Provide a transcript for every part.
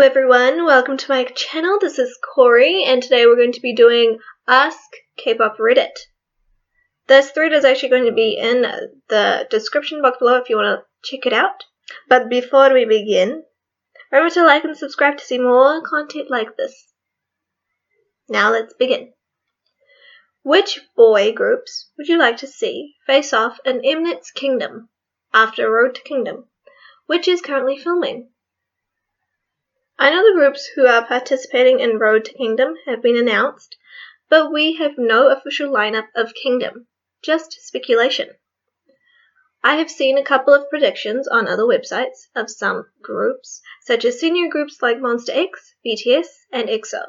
Hello everyone, welcome to my channel. This is Corey, and today we're going to be doing Ask Kpop Reddit. This thread is actually going to be in the description box below if you want to check it out. But before we begin, remember to like and subscribe to see more content like this. Now let's begin. Which boy groups would you like to see face off in Mnet's Kingdom after Road to Kingdom, which is currently filming? I know the groups who are participating in Road to Kingdom have been announced, but we have no official lineup of Kingdom, just speculation. I have seen a couple of predictions on other websites of some groups, such as senior groups like Monster X, BTS, and EXO.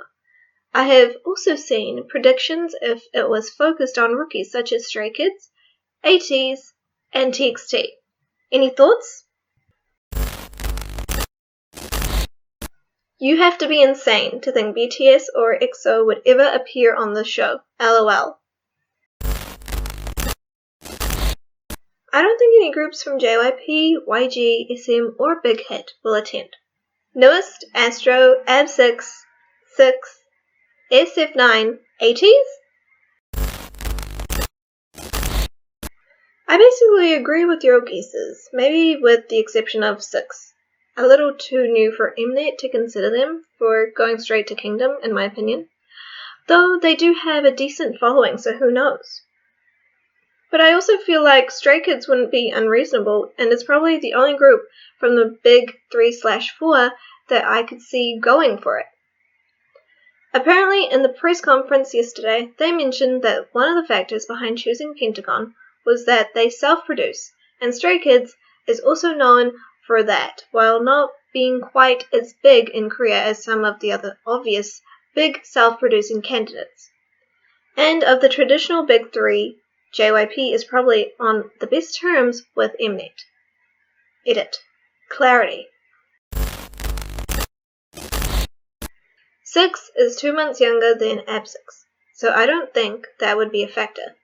I have also seen predictions if it was focused on rookies such as Stray Kids, ATEEZ, and TXT. Any thoughts? You have to be insane to think BTS or EXO would ever appear on the show. LOL. I don't think any groups from JYP, YG, SM, or Big Hit will attend. Newest, Astro, AB6, 6, SF9, ATEEZ? I basically agree with your guesses, maybe with the exception of 6. A little too new for Mnet to consider them for going straight to Kingdom, in my opinion. Though they do have a decent following, so who knows. But I also feel like Stray Kids wouldn't be unreasonable, and it's probably the only group from the big 3/4 that I could see going for it. Apparently, in the press conference yesterday, they mentioned that one of the factors behind choosing Pentagon was that they self-produce, and Stray Kids is also known for that, while not being quite as big in Korea as some of the other obvious big self-producing candidates. And of the traditional big three, JYP is probably on the best terms with Mnet. Edit. Clarity. 6 is 2 months younger than AB6, so I don't think that would be a factor.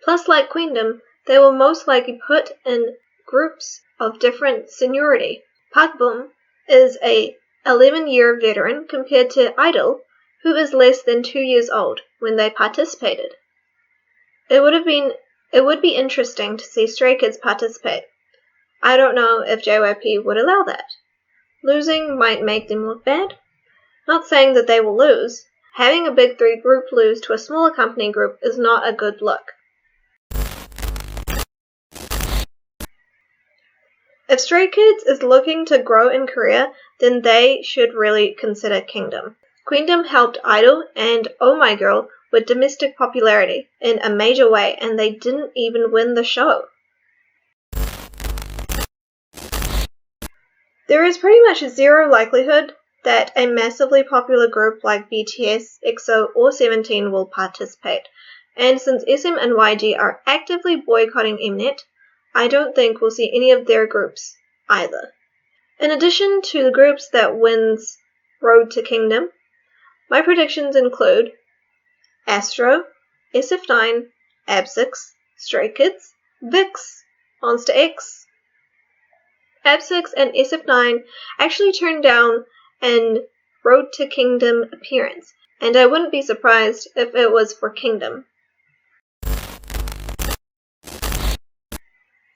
Plus, like Queendom, they will most likely put in groups of different seniority. Park Bom is a 11-year veteran compared to Idol, who is less than 2 years old when they participated. It would be interesting to see Stray Kids participate. I don't know if JYP would allow that. Losing might make them look bad. Not saying that they will lose. Having a big 3 group lose to a smaller company group is not a good look. If Stray Kids is looking to grow in Korea, then they should really consider Kingdom. Queendom helped Idol and Oh My Girl with domestic popularity in a major way, and they didn't even win the show. There is pretty much zero likelihood that a massively popular group like BTS, EXO, or 17 will participate, and since SM and YG are actively boycotting Mnet, I don't think we'll see any of their groups either. In addition to the groups that wins Road to Kingdom, my predictions include Astro, SF9, AB6, Stray Kids, VIX, Monster X. AB6 and SF9 actually turned down an Road to Kingdom appearance, and I wouldn't be surprised if it was for Kingdom.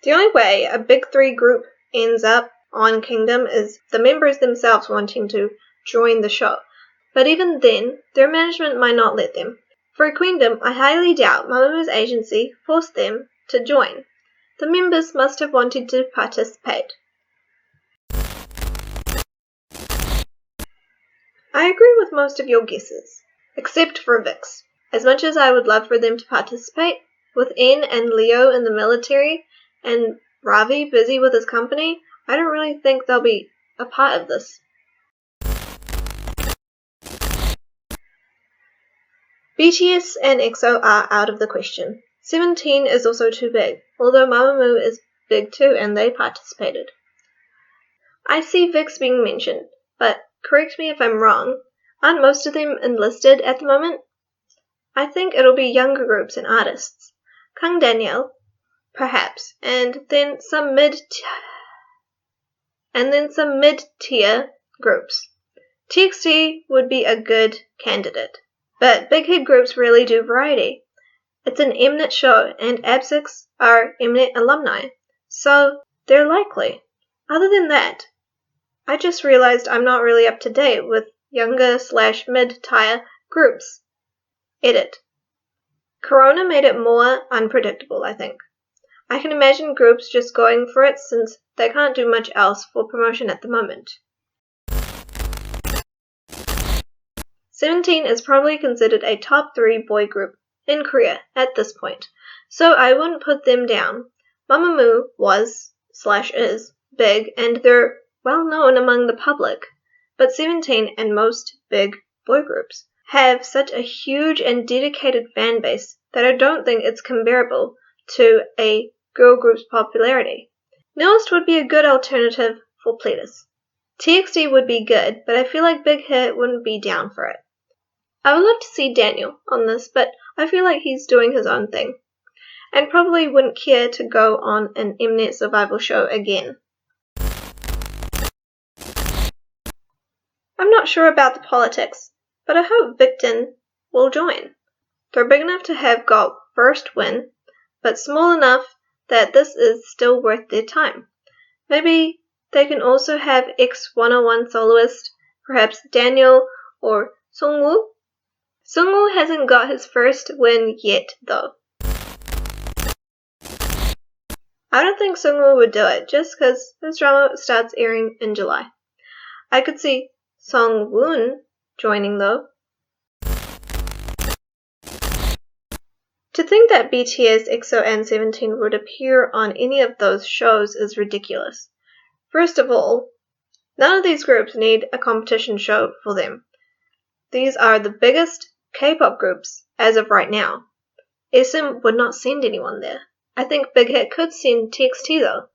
The only way a big 3 group ends up on Kingdom is the members themselves wanting to join the show. But even then, their management might not let them. For Queendom, I highly doubt Mamamoo agency forced them to join. The members must have wanted to participate. I agree with most of your guesses, except for VIX. As much as I would love for them to participate, with N and Leo in the military, and Ravi busy with his company, I don't really think they'll be a part of this. BTS and EXO are out of the question. 17 is also too big, although Mamamoo is big too and they participated. I see VIX being mentioned, but correct me if I'm wrong, aren't most of them enlisted at the moment? I think it'll be younger groups and artists. Kang Daniel, perhaps, and then some mid-tier groups. TXT would be a good candidate, but big hit groups really do variety. It's an Mnet show, and AB6IX are Mnet alumni, so they're likely. Other than that, I just realized I'm not really up to date with younger/mid-tier groups. Edit. Corona made it more unpredictable, I think. I can imagine groups just going for it since they can't do much else for promotion at the moment. 17 is probably considered a top 3 boy group in Korea at this point, so I wouldn't put them down. Mamamoo was/is big and they're well known among the public, but 17 and most big boy groups have such a huge and dedicated fan base that I don't think it's comparable to a girl group's popularity. Newest would be a good alternative for Pledis. TXT would be good, but I feel like Big Hit wouldn't be down for it. I would love to see Daniel on this, but I feel like he's doing his own thing, and probably wouldn't care to go on an Mnet survival show again. I'm not sure about the politics, but I hope Victon will join. They're big enough to have got first win, but small enough that this is still worth their time. Maybe they can also have X101 soloist, perhaps Daniel or Sungwoo. Sungwoo hasn't got his first win yet, though. I don't think Sungwoo would do it, just because his drama starts airing in July. I could see Sungwoon joining, though. To think that BTS, EXO, and 17 would appear on any of those shows is ridiculous. First of all, none of these groups need a competition show for them. These are the biggest K-pop groups as of right now. SM would not send anyone there. I think Big Hit could send TXT though.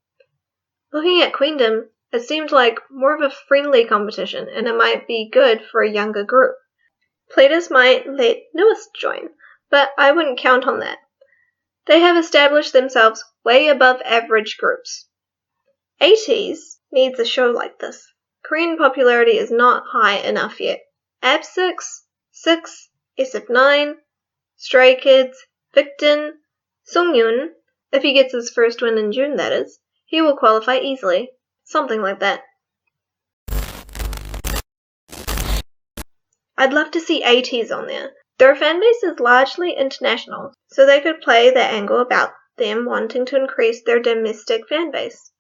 Looking at Queendom, it seemed like more of a friendly competition and it might be good for a younger group. Pledis might let Newest join, but I wouldn't count on that. They have established themselves way above average groups. 80s needs a show like this. Korean popularity is not high enough yet. AB6IX, 6, SF9, Stray Kids, Victon, Sungyoon, if he gets his first win in June that is, he will qualify easily. Something like that. I'd love to see 80s on there. Their fanbase is largely international, so they could play the angle about them wanting to increase their domestic fanbase.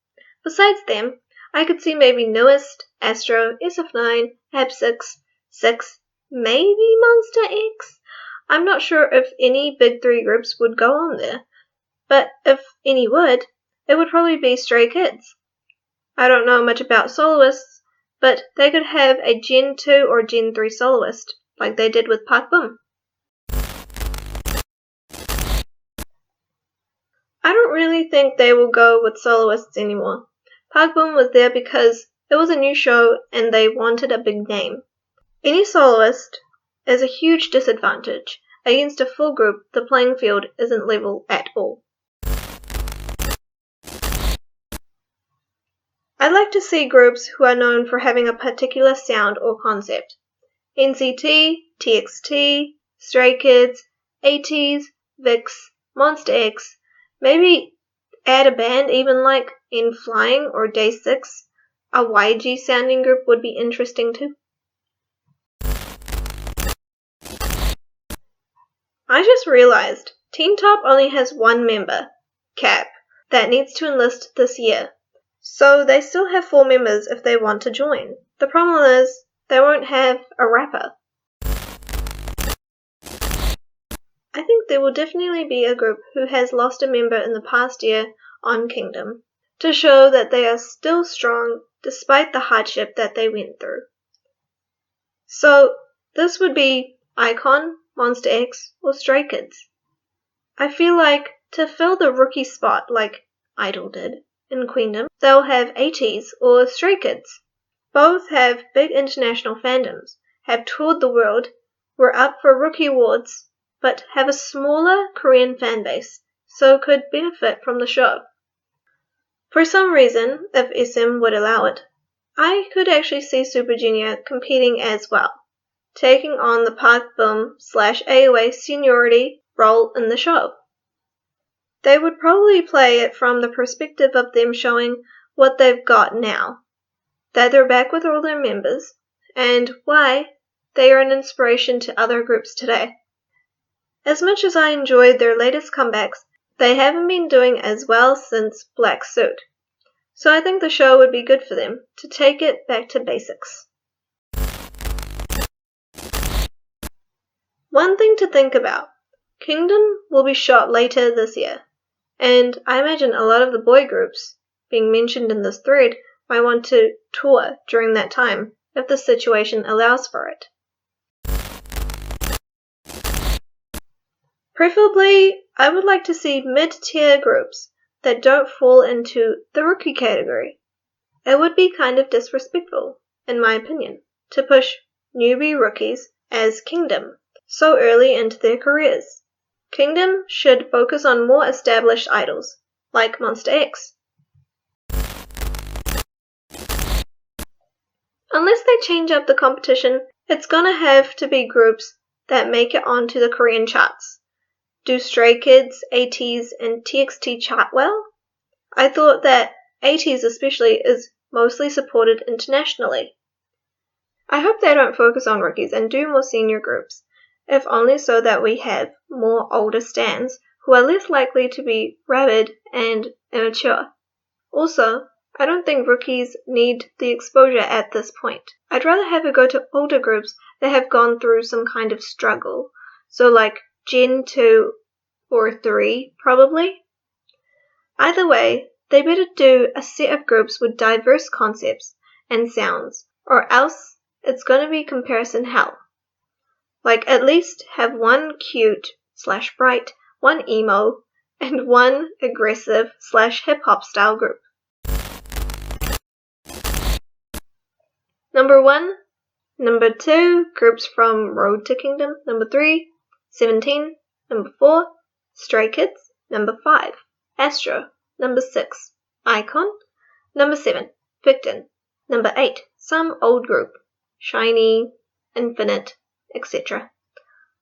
Besides them, I could see maybe Newest, Astro, SF9, AB6IX, 6, maybe Monster X. I'm not sure if any big 3 groups would go on there, but if any would, it would probably be Stray Kids. I don't know much about soloists, but they could have a Gen 2 or Gen 3 soloist, like they did with Park Bum. I don't really think they will go with soloists anymore. Park Bum was there because it was a new show and they wanted a big name. Any soloist is a huge disadvantage. Against a full group, the playing field isn't level at all. I'd like to see groups who are known for having a particular sound or concept. NCT, TXT, Stray Kids, 80s, VIX, Monster X, maybe add a band even like In Flying or Day 6. A YG sounding group would be interesting too. I just realized Teen Top only has one member, Cap, that needs to enlist this year. So they still have 4 members if they want to join. The problem is, they won't have a rapper. I think there will definitely be a group who has lost a member in the past year on Kingdom, to show that they are still strong despite the hardship that they went through. So, this would be iKON, Monster X, or Stray Kids. I feel like to fill the rookie spot like Idol did in Queendom, they'll have 80s or Stray Kids. Both have big international fandoms, have toured the world, were up for rookie awards, but have a smaller Korean fanbase, so could benefit from the show. For some reason, if SM would allow it, I could actually see Super Junior competing as well, taking on the Park Boom / AOA seniority role in the show. They would probably play it from the perspective of them showing what they've got now, that they're back with all their members, and why they are an inspiration to other groups today. As much as I enjoyed their latest comebacks, they haven't been doing as well since Black Suit, so I think the show would be good for them to take it back to basics. One thing to think about, Kingdom will be shot later this year, and I imagine a lot of the boy groups being mentioned in this thread might want to tour during that time if the situation allows for it. Preferably, I would like to see mid-tier groups that don't fall into the rookie category. It would be kind of disrespectful, in my opinion, to push newbie rookies as Kingdom so early into their careers. Kingdom should focus on more established idols, like Monster X. Unless they change up the competition, it's gonna have to be groups that make it onto the Korean charts. Do Stray Kids, ATEEZ, and TXT chart well? I thought that ATEEZ especially is mostly supported internationally. I hope they don't focus on rookies and do more senior groups, if only so that we have more older stans who are less likely to be rabid and immature. Also, I don't think rookies need the exposure at this point. I'd rather have it go to older groups that have gone through some kind of struggle, so like Gen 2 or 3 probably. Either way, they better do a set of groups with diverse concepts and sounds, or else it's gonna be comparison hell. Like at least have one cute / bright, one emo, and one aggressive / hip-hop style group. Number 1, number 2, groups from Road to Kingdom. Number 3, 17. Number 4, Stray Kids. Number 5, Astro. Number 6, Icon. Number 7, Victon. Number 8, some old group, Shiny, Infinite, etc.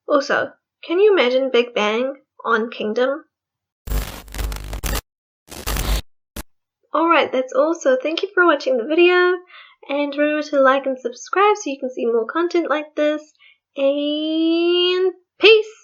Also, can you imagine Big Bang on Kingdom? Alright, that's all, so thank you for watching the video, and remember to like and subscribe so you can see more content like this, and peace!